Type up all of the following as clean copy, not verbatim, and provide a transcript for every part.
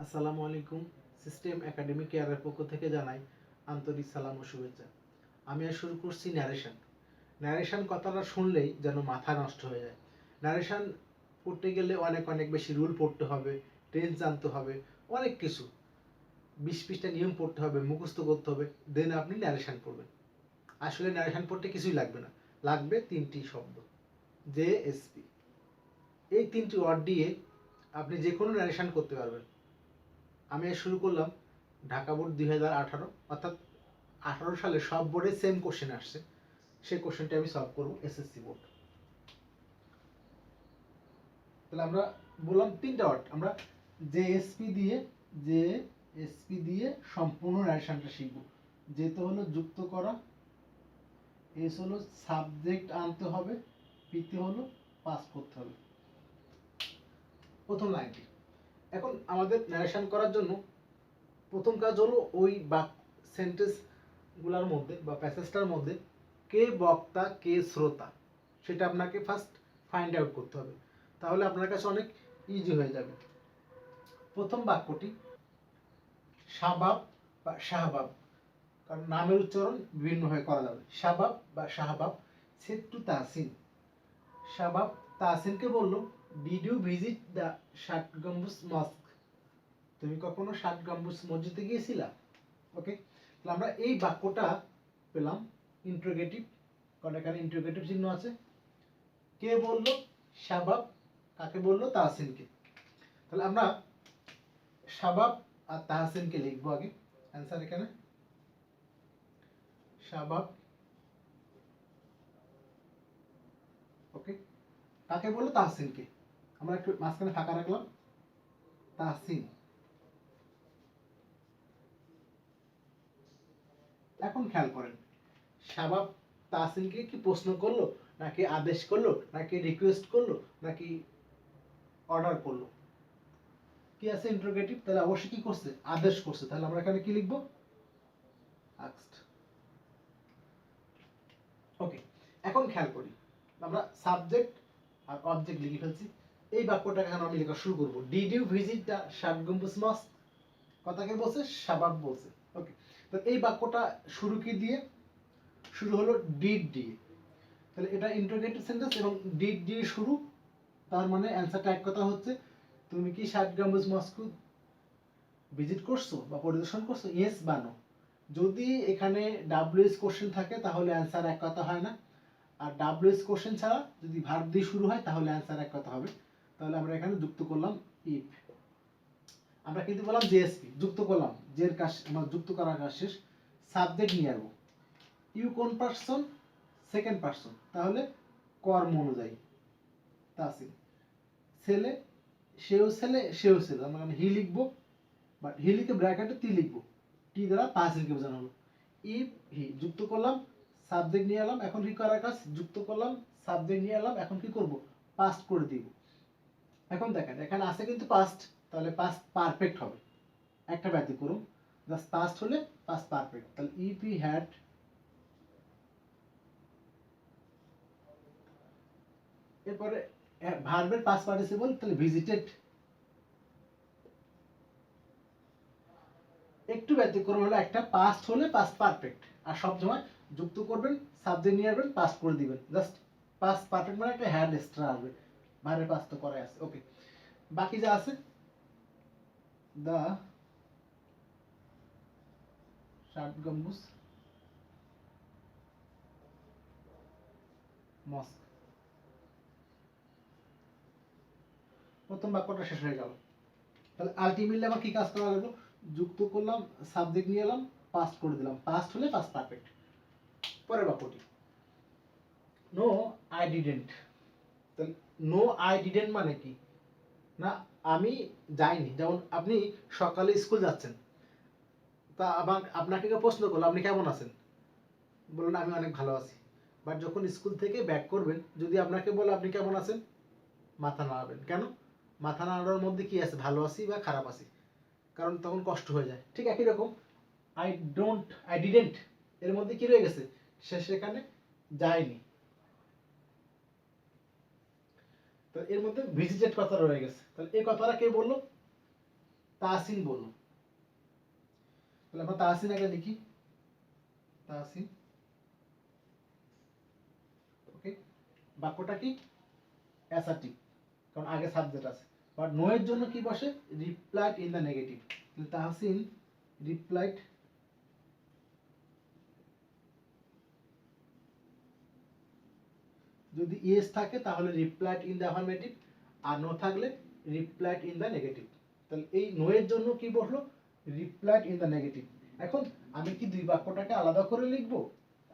আসসালামু আলাইকুম। System academy কেয়ারের পক্ষ থেকে জানাই আন্তরিক সালাম ও শুভেচ্ছা। আমি আজ শুরু করছি ন্যারেশন। ন্যারেশন কথাটা শুনলেই যেন মাথা নষ্ট হয়ে যায়। ন্যারেশন পড়তে গেলে অনেক বেশি রুল পড়তে হবে, টেন্স জানতে হবে, অনেক কিছু 20 পৃষ্ঠা নিয়ম পড়তে হবে, মুখস্থ করতে হবে, দেন আপনি ন্যারেশন পড়বেন। আসলে ন্যারেশন পড়তে কিছুই লাগবে না, লাগবে 3টি শব্দ, জেএসপি। এই 3টি ওয়ার্ড দিয়ে আপনি যে কোনো ন্যারেশন করতে পারবেন। আমি শুরু করলাম ঢাকা বোর্ড 2018, অর্থাৎ 18 সালে সব বোর্ডে সেম কোশ্চেন আসছে, সেই কোশ্চেনটা আমি সলভ করব এসএসসি বোর্ড। তাহলে আমরা বললাম 3টা ওয়ার্ড, আমরা জেএসপি দিয়ে সম্পূর্ণ ন্যারেশনটা শিখব। যেটা হলো যুক্ত করা, এস হলো সাবজেক্ট আনতে হবে, পিতে হলো পাস করতে হবে। প্রথম লাইনটি। এখন আমাদের ন্যারেশন করার জন্য প্রথম কাজ হলো ওই সেন্টেন্সগুলোর মধ্যে বা প্যাসেজটার মধ্যে কে বক্তা কে শ্রোতা সেটা আপনাকে ফার্স্ট ফাইন্ড আউট করতে হবে, তাহলে আপনার কাছে অনেক ইজি হয়ে যাবে। প্রথম বাক্যটি শাবাব বা শাহবাব, কারণ নামের উচ্চারণ বিভিন্নভাবে করা যাবে। শাবাব বা শাহবাব সেড টু তাহসিন। শাবাব তাহসিনকে বলল, ডিড ইউ ভিজিট দ্য ষাট গম্বুজ মস্ক? তুমি কখনো ষাট গম্বুজ মসজিদে গিয়েছিলা? ওকে, তাহলে আমরা এই বাক্যটা পেলাম ইন্টারোগেটিভ, কারণ এখানে ইন্টারোগেটিভ চিহ্ন আছে। কে বলল? শাবাব। কাকে বললো? তাহসিনকে। তাহলে আমরা শাবাব আর তাহসিনকে লিখবো আগে। অ্যান্সার এখানে শাবাব। ওকে, কাকে বললো? তাহসিনকে। আমরা একটু মাঝখানে ফাঁকা রাখলাম, তাহসিন। এখন খেয়াল করেন, শাবাব তাহসিনকে কি প্রশ্ন করলো, নাকি আদেশ করলো, নাকি রিকোয়েস্ট করলো, নাকি অর্ডার করলো? কি আছে? ইন্টারোগেটিভ, তাহলে অবশ্যই কি করছে? আদেশ করছে। তাহলে আমরা এখানে কি লিখবো? আস্কড। ওকে, এখন খেয়াল করি, আমরা সাবজেক্ট আর অবজেক্ট লিখে ফেলছি। এই বাক্যটা এখন আমি লেখা শুরু করব। ডিড ইউ ভিজিট দ্য ষাট গম্বুজ মস্ক? কথাকে বলছে? শাবাব বলছে। ওকে, তো এই বাক্যটা শুরু কি দিয়ে? শুরু হলো ডিড দিয়ে। তাহলে এটা ইন্টারোগেটিভ সেন্টেন্স এবং ডিড দিয়ে শুরু, তার মানে অ্যান্সারটা এক কথা হচ্ছে, তুমি কি ষাট গম্বুজ মস্ক ভিজিট করছো বা পরিদর্শন করছো? ইয়েস বা নো। যদি এখানে ডাব্লিউএস কোশ্চেন থাকে তাহলে অ্যান্সার এক কথা হয় না, আর ডাব্লিউএস কোশ্চেন ছাড়া যদি ভার্ব দিয়ে শুরু হয় তাহলে অ্যান্সার এক কথা হবে। তাহলে আমরা এখানে যুক্ত করলাম ইফ। আমরা কিন্তু বললাম জেএসপি, যুক্ত করলাম, জের কাজ আমার যুক্ত করার কাজ শেষ। সাবজেক্ট নিয়ে আসবো। ইউ কোন পারসন? সেকেন্ড পারসন, তাহলে কর্ম অনুযায়ী তাসিন। ছেলে, সেও ছেলে, সেও ছেলে, আমরা হি লিখবো, বাট হি লিখে ব্র্যাকেটে টি লিখবো, টি দ্বারা পাসিনকে বোঝানো হলো। ইফ হি, যুক্ত করলাম, সাবজেক্ট নিয়ে এলাম, এখন কি করার কাজ? যুক্ত করলাম, সাবজেক্ট নিয়ে এলাম, এখন কি করব? পাস্ট করে দিব। এখন দেখেন এখানে আছে কিন্তু পাস্ট, তাহলে পাস্ট পারফেক্ট হবে। একটা ব্যতিক্রম, জাস্ট পাস্ট হলে পাস্ট পারফেক্ট। তাহলে ইফ হি হ্যাড, এরপরে ভার্বের পাস্ট পার্টিসিপল, তাহলে ভিজিটেড। একটু ব্যতিক্রম হলো, একটা পাস্ট হলে পাস্ট পারফেক্ট, আর সব সময় যুক্ত করবেন, সাবজেক্ট নিয়ে আসবেন, পাস্ট করে দিবেন। জাস্ট পাস্ট পারফেক্ট মানে একটা হ্যাড এক্সট্রা আসবে, ভার্বের পাস্ট তো করাই আছে। ওকে, বাকি যা আছে, দা ষাট গম্বুজ মস্ক, প্রথম বাক্যটা শেষ হয়ে গেল। তাহলে আলটিমেটলি আমার কি কাজ করা লাগলো? যুক্ত করলাম, সাবজেক্ট নিয়ে এলাম, পাস্ট করে দিলাম, পাস্ট হলে পাস্ট পারফেক্ট। পরের বাক্যটি, নো আই ডিডেন্ট। তাহলে নো আই ডিডেন্ট মানে কি? না, আমি যাইনি। যেমন আপনি সকালে স্কুল যাচ্ছেন, তা আবার আপনাকে কেউ প্রশ্ন করলো, আপনি কেমন আছেন? বললেন আমি অনেক ভালো আছি। বাট যখন স্কুল থেকে ব্যাক করবেন, যদি আপনাকে বলে আপনি কেমন আছেন, মাথা নাড়াবেন। কেন? মাথা নাড়ানোর মধ্যে কি আছে? ভালো আছি বা খারাপ আছি, কারণ তখন কষ্ট হয়ে যায়। ঠিক একই রকম আই ডিডেন্ট, এর মধ্যে কি রয়ে গেছে? সে সেখানে যায়নি। তো এর মধ্যে ভিজিটেড কথা রয়ে গেছে, তাহলে এই কথাটা কে বললো? তাহসিন বললো। তাহলে আমরা তাহসিন আগে লিখি, তাহসিন। ওকে, বাক্যটা কি? অ্যাসার্টিভ, কারণ আগে সাবজেক্ট আছে। বাট নো এর জন্য কি বসে? Replied in the negative. Tahsin replied যদি ইয়েস থাকে তাহলে রিপ্লাইড ইন দ্য অ্যাফার্মেটিভ, আর নো থাকলে রিপ্লাইড ইন দ্য নেগেটিভ। তাহলে এই নো এর জন্য কি বসলো? Replied in the negative. এখন আমি কি দুই বাক্যটাকে আলাদা করে লিখবো?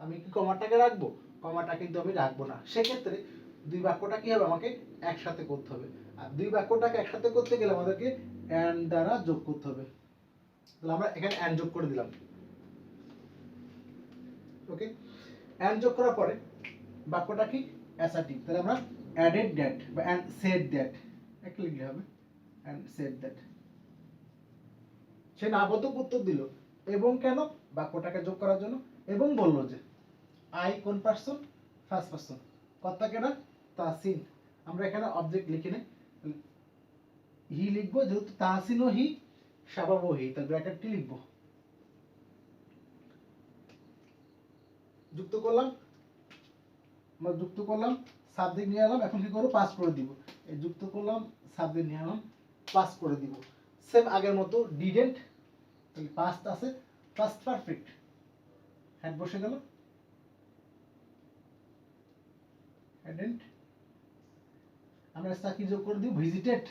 আমি কি কমাটাকে রাখবো? কমাটা কিন্তু আমি রাখবো না। সেক্ষেত্রে দুই বাক্যটা কি হবে? আমাকে একসাথে করতে হবে। আর দুই বাক্যটাকে একসাথে করতে গেলে আমাদেরকে অ্যান্ড দ্বারা যোগ করতে হবে। তাহলে আমরা এখানে অ্যান্ড যোগ করে দিলাম। ওকে, অ্যান্ড যোগ করার পরে বাক্যটা কি? অ্যাসার্টিভ। তাহলে আমরা অ্যাডেড দ্যাট বা অ্যান্ড সেড দ্যাট একটা লিখলে হবে, অ্যান্ড সেড দ্যাট। সে নাবোধক উত্তর দিল। এবং কেন? বাক্যটাকে যোগ করার জন্য। এবং বললো যে আই কোন পারসন? First person. কর্তা কেনা? তাহসিন। আমরা এখানে অবজেক্ট লিখি না, হি লিখবো, যেহেতু তাহসিনও হি, শাবাবও হি, তাহলে ব্র্যাকেটটি লিখবো। যুক্ত করলাম, আমরা যুক্ত করলাম, সাবজেক্ট নিয়ে এলাম। এখন কি করবো? পাস করে দিব। এই যুক্ত করলাম, সাবজেক্ট নিয়ে এলাম, পাস করে দিব। সেম আগের মতো ডিডেন্ট, তাহলে পাস্ট আছে, পাস্ট পারফেক্ট, হ্যাড বসে গেল, হ্যাডেন্ট। আমরা কি যোগ করে দিব? ভিজিটেড,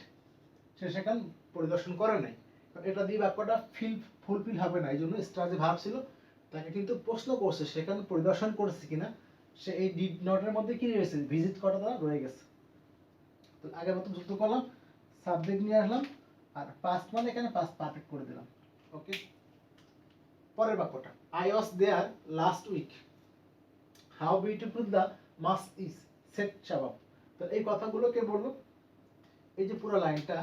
সে সেখানে পরিদর্শন করে নাই। এটা দিয়ে বাক্যটা ফুলফিল হবে না, এই জন্য স্টার যে ভার্ব ছিল তাকে কিন্তু প্রশ্ন করছে সেখানে পরিদর্শন করেছে কিনা, সে এই ডিড নটের মধ্যে কি রয়েছে? ভিজিট করাটা রয়ে গেছে। তো আগের মতো যুক্ত করলাম, সাবজেক্ট নিয়ে আসলাম, আর পাস্ট মানে এখানে পাস্ট পারফেক্ট করে দিলাম। ওকে, পরের বাক্যটা, I was there last week, how beautiful the mosque is, said Shabab. তো এই কথাগুলো কে বললো? এই যে পুরো লাইনটা,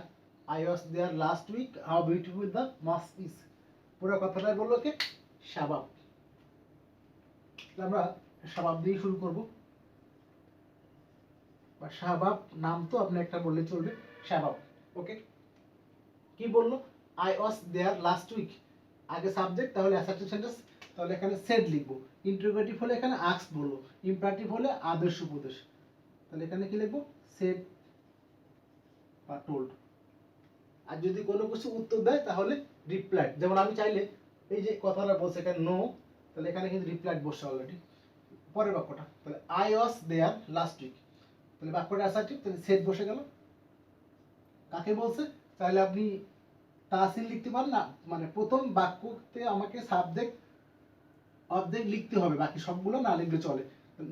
I was there last week, how beautiful the mosque is, পুরো কথাটাই বললো কে? শাবাব। আমরা শাবাব দিয়ে শুরু করব, বা শাবাব নাম তো আপনি একটা বললে চলবে, শাবাব। ওকে, কি বললো? I was there last week, আগে সাবজেক্ট, তাহলে অ্যাসার্টিভ সেন্টেন্স, তাহলে এখানে সেড লিখবো। ইন্টারোগেটিভ হলে এখানে আস্ক বলবো, ইম্পারেটিভ হলে আদেশ উপদেশ। তাহলে এখানে কি লিখবো? সেড বা টোল্ড। আর যদি কোনো কিছু উত্তর দেয় তাহলে রিপ্লাইড। যেমন আমি চাইলে এই যে কথাটা বলছে এখানে নো, তাহলে এখানে কিন্তু রিপ্লাইড বসছে অলরেডি। পরের বাক্যটা, তাহলে I was there last week, তাহলে বাক্যটা অ্যাসার্টিভ, তাহলে সেড বসে গেল। কাকে বলছে? চাইলে আপনি তাহসিন লিখতে পারেন না, মানে প্রথম বাক্যতে আমাকে সাবজেক্ট অবজেক্ট লিখতে হবে, বাকি সবগুলো না লিখলে চলে,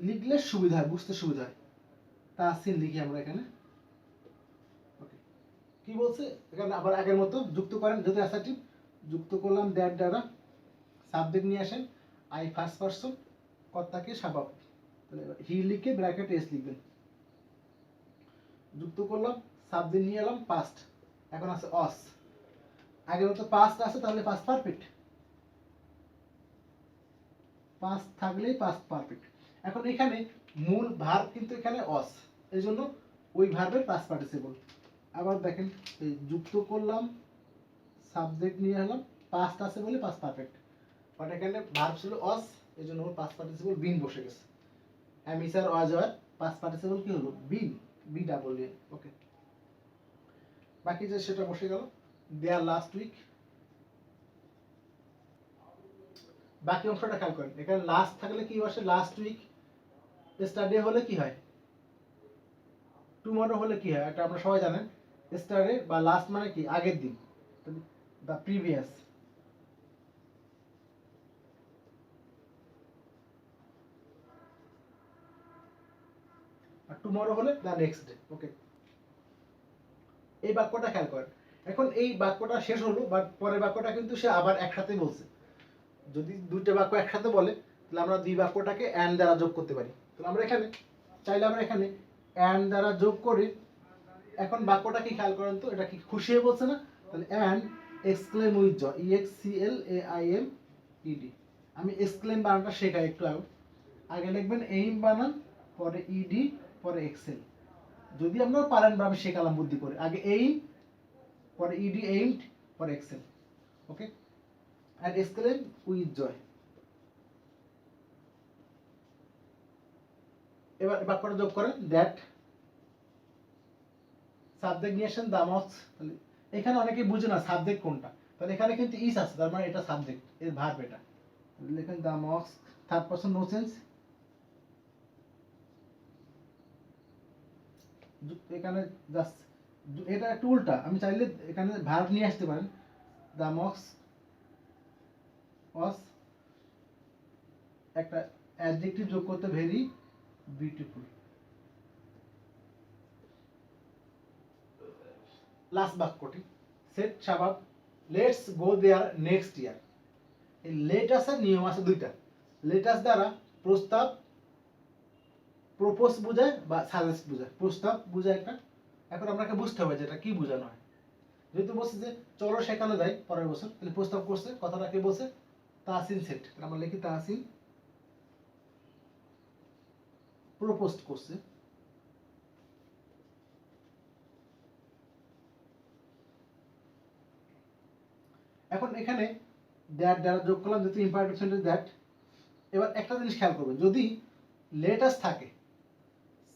লিখলে সুবিধা হয়, বুঝতে সুবিধা হয়। তাহসিন লিখি আমরা এখানে। ওকে, কি বলছে এখানে? আবার আগের মতো যুক্ত করেন, যদি অ্যাসার্টিভ যুক্ত করলাম দ্যাট দ্বারা, সাবজেক্ট নিয়ে আসেন, আই ফার্স্ট পারসন, কর্তাকে শাবাব, তাহলে হি লিখে ব্র্যাকেট এস লিখবেন। যুক্ত করলাম, সাবজেক্ট নিয়ে এলাম, পাস্ট, এখন আছে অস, আগের মতো পাস্ট আছে, তাহলে পাস্ট পারফেক্ট, পাস্ট থাকলেই পাস্ট পারফেক্ট। এখন এখানে মূল ভার্ব কিন্তু এখানে অস, এই জন্য ওই ভার্বের পাস্ট পার্টিসিপল। আবার দেখেন, এই যুক্ত করলাম, সাবজেক্ট নিয়ে এলাম, পাস্ট আছে বলে পাস্ট পারফেক্ট, বাট এখানে ভার্ব ছিল অস, এই জন্য ওর পাস্ট পার্টিসিপল বিন বসে গেছে। অ্যামিসার ওয়াজ ওয়ার, পাস্ট পার্টিসিপল কি হলো? বিন, বি ডাবল এ। ওকে, বাকি যে সেটা বসে গেল, দেয়ার লাস্ট উইক। বাকি অংশটা খেয়াল করেন, এখানে লাস্ট থাকলে কি বসে? Last week. স্টারডে হলে কি হয়? টুমরো হলে কি হয়? এটা আমরা সবাই জানেন, স্টারডে বা লাস্ট মানে কি? আগের দিন, দ্য প্রিভিয়াস। আর টুমরো হলে দ্য নেক্সট ডে। ওকে, এই বাক্যটা খেয়াল করেন। এখন এই বাক্যটা শেষ হলো, বাট পরের বাক্যটা কিন্তু সে আবার একসাথে বলছে। যদি দুইটা বাক্য একসাথে বলে তাহলে আমরা দুই বাক্যটাকে অ্যান্ড দ্বারা যোগ করতে পারি। তাহলে আমরা এখানে চাইলে আমরা এখানে অ্যান্ড দ্বারা যোগ করি। এখন বাক্যটা কি খেয়াল করেন তো, এটা কি খুশি হয়ে বলছে না? তাহলে and exclaim with joy, EXCLAIM আমি এক্সক্লেম বানানটা শেখাই একটু আগে লিখবেন এইম বানান, পরে ইডি, পরে এক্সেল। যদি আপনারা পারেন বা আমি শেখালাম বুদ্ধি করে, আগে এইম, পরে ইডি এইমড, পরে Excel. Okay, and এক্সেলেন with joy. এবার বাক্যটা যোগ করেন, দ্যাট সাবজেক্ট নিয়ে আসেন দ্য মস্ক। তাহলে এখানে অনেকে বুঝে না সাবজেক্ট কোনটা, তাহলে এখানে কিন্তু ইস আছে, তার মানে এটা সাবজেক্ট, এর ভার্ব এটা। লিখেন the mosque, third person no sense. এখানে জাস্ট এটা একটু উল্টা, আমি চাইলে এখানে ভার্ব নিয়ে আসতে পারেন, দ্য মস্ক ওয়াজ, একটা অ্যাডজেক্টিভ যোগ করতে, ভেরি বিউটিফুল। লাস্ট বাক্যটি, said Shabab let's go there next year. এই লেট আসার নিয়ম আছে দুইটা। লেটাস দ্বারা প্রস্তাব, প্রপোজ বোঝায় বা সাজেস্ট বোঝায়। প্রস্তাব বোঝায় একটা, এখন আপনাকে বুঝতে হবে যেটা কি বোঝানো হয়। যেহেতু বলছে যে চলো সেখানে যাই পরের বছর, তাহলে প্রস্তাব করছে, কথাটা কে বলছে? তাহসিন সেট। আমরা লিখি তাহসিন প্রপোজ করছে। এখন এখানে দ্যাট দ্বারা যোগ করলাম, যেহেতু ইম্পারেটিভ সেন্টেন্স দ্যাট। এবার একটা জিনিস খেয়াল করবেন, যদি লেটাস থাকে,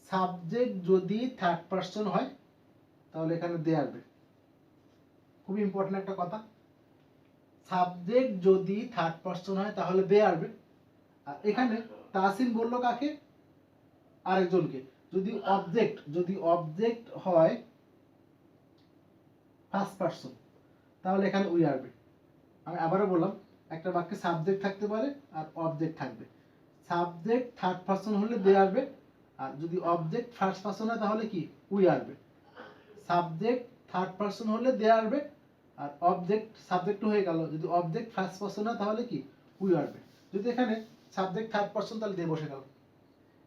সাবজেক্ট যদি থার্ড পারসন হয় তাহলে এখানে দে আসবে। খুবই ইম্পর্টেন্ট একটা কথা, সাবজেক্ট যদি থার্ড পারসন হয় তাহলে দে আসবে। আর এখানে তাহসিন বলল কাকে? আরেকজনকে। যদি অবজেক্ট হয় ফার্স্ট পারসন তাহলে এখানে উই আসবে। আমি আবারও বললাম, একটা বাক্যে সাবজেক্ট থাকতে পারে আর অবজেক্ট থাকবে। সাবজেক্ট থার্ড পারসন হলে দে আসবে, আর যদি অবজেক্ট ফার্স্ট পারসন হয় তাহলে কি উই আসবে। সাবজেক্ট থার্ড পারসন হলে দে আসবে, আর অবজেক্ট সাবজেক্ট হয়ে গেল, যদি অবজেক্ট ফার্স্ট পারসন হয় তাহলে কি উই আসবে। যদি এখানে সাবজেক্ট থার্ড পারসন তাহলে দে বসে গেল।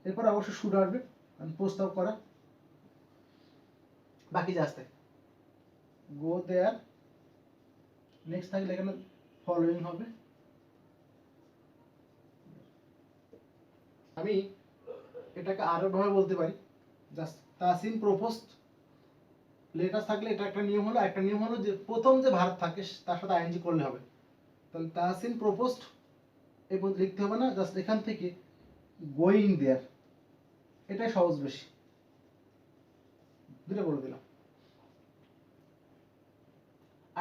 এরপর অবশ্যই শুড আসবে, প্রস্তাব করা। বাকি যা আসতে গো দেয়ার, নেক্সট থাকলে এখানে ফলোইং হবে। আমি এটাকে আরো ভাবে বলতে পারি, জাস্ট তাহসিন প্রপোজড। লেটাস থাকলে এটা একটা নিয়ম হলো, একটা নিয়ম হলো যে প্রথম যে ভার্ব থাকে তার সাথে আইএনজি করলে হবে। তাহলে তাহসিন প্রপোজড এই পর্যন্ত লিখতে হবে না, জাস্ট এখান থেকে গোয়িং দেয়ার, এটাই সহজ বেশি। দুটো বলে দিলাম,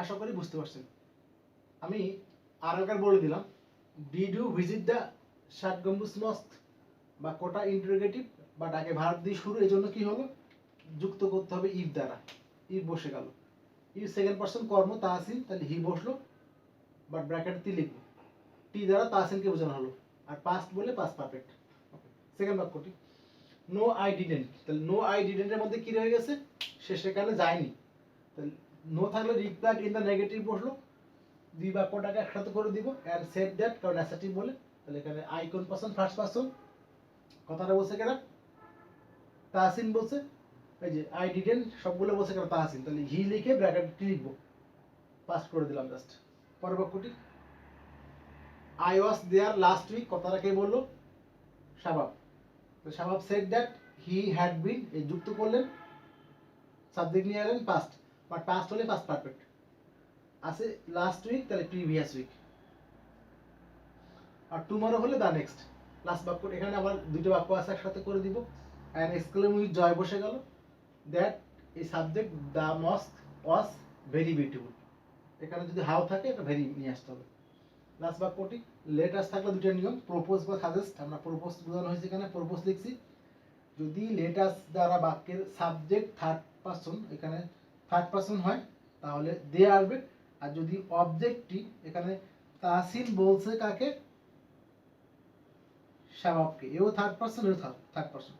আশা করি বুঝতে পারছেন। আমি আর একবার বলে দিলাম, ডিড ইউ ভিজিট দ্য ষাট গম্বুজ মস্ক, বা কোটা ইন্টারোগেটিভ বা ডাকে ভার্ব দিয়ে শুরু, এই জন্য কি হলো যুক্ত করতে হবে ইফ দ্বারা। ইফ বসে গেল, ইফ সেকেন্ড পারসন কর্ম তাহসিন, তাহলে হি বসলো, বাট ব্র্যাকেট দিয়ে লিখবো, টি দ্বারা তাহসিনকে বোঝানো হলো, আর পাস্ট বলে পাস্ট পারফেক্ট। সেকেন্ড বাক্যটি, নো আই ডিডেন্ট, তাহলে নো আই ডিডেন্টের মধ্যে কি রয়ে গেছে? সে সেখানে যায়নি। তাহলে নো থাকলে রিপ্লাইড ইন দ্য নেগেটিভ বসলো, দুই বাক্যটাকে একসাথে করে দিব, অ্যান্ড সেড দ্যাট, কারণ অ্যাসার্টিভ বলে। তাহলে এখানে আই কোন পারসন? First person. কথাটা বলছে কেনা তাহসিন বলছে, এই যে আই ডিডেন্ট সবগুলো বলছে কেন তাহসিন, তাহলে হি লিখে ব্র্যাকেট লিখবো, পাস করে দিলাম জাস্ট। পরের বাক্যটি, I was there last week, কথাটা কে বললো? শাবাব। তো Shabab said that he had been, এই যুক্ত করলেন, সাবজেক্ট নিয়ে এলেন পাস্ট, বাট পাস্ট হলে পাস্ট পারফেক্ট আছে। লাস্ট উইক তাহলে প্রিভিয়াস উইক, আর টুমরো হলে দা নেক্সট। লাস্ট বাক্য, এখানে আবার দুটো বাক্য আছে একসাথে করে দিব, অ্যান্ড এক্সক্লেম উইথ জয় বসে গেল, দ্যাট এই subject the mosque was very beautiful. এখানে যদি হাউ থাকে এটা ভেরি নিয়ে আসতে হবে। লাস্ট বাক্যটি, লেটাস থাকলে দুটো নিয়ম, প্রপোজ বা সাজেস্ট। আমরা প্রপোজ বোঝানো হয়েছে, এখানে প্রপোজ লিখছি। যদি লেটাস দ্বারা বাক্যের সাবজেক্ট থার্ড পারসন, এখানে থার্ড পারসন হয় তাহলে দে আসবে, আর যদি অবজেক্টটি এখানে তাহসিন বলছে কাকে? শাবাবকে, এও থার্ড পারসন, এও থার্ড পারসন।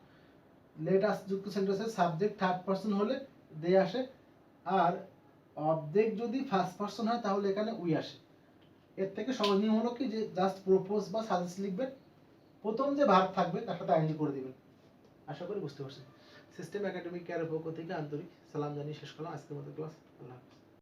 লেটাস যুক্ত সেন্টেন্সে সাবজেক্ট থার্ড পারসন হলে দে আসে, আর অবজেক্ট যদি ফার্স্ট পারসন হয় তাহলে এখানে উই আসে। এর থেকে সহজ নিয়ম হলো কি, যে জাস্ট প্রপোজ বা সাজেস্ট লিখবেন, প্রথম যে ভার্ব থাকবে তার সাথে আইএনজি করে দিবেন। আশা করি বুঝতে পারছেন। সিস্টেম একাডেমিক কেয়ারের পক্ষ থেকে আন্তরিক সালাম জানিয়ে শেষ করলাম আজকের মতো ক্লাস। আল্লাহ হাফেজ।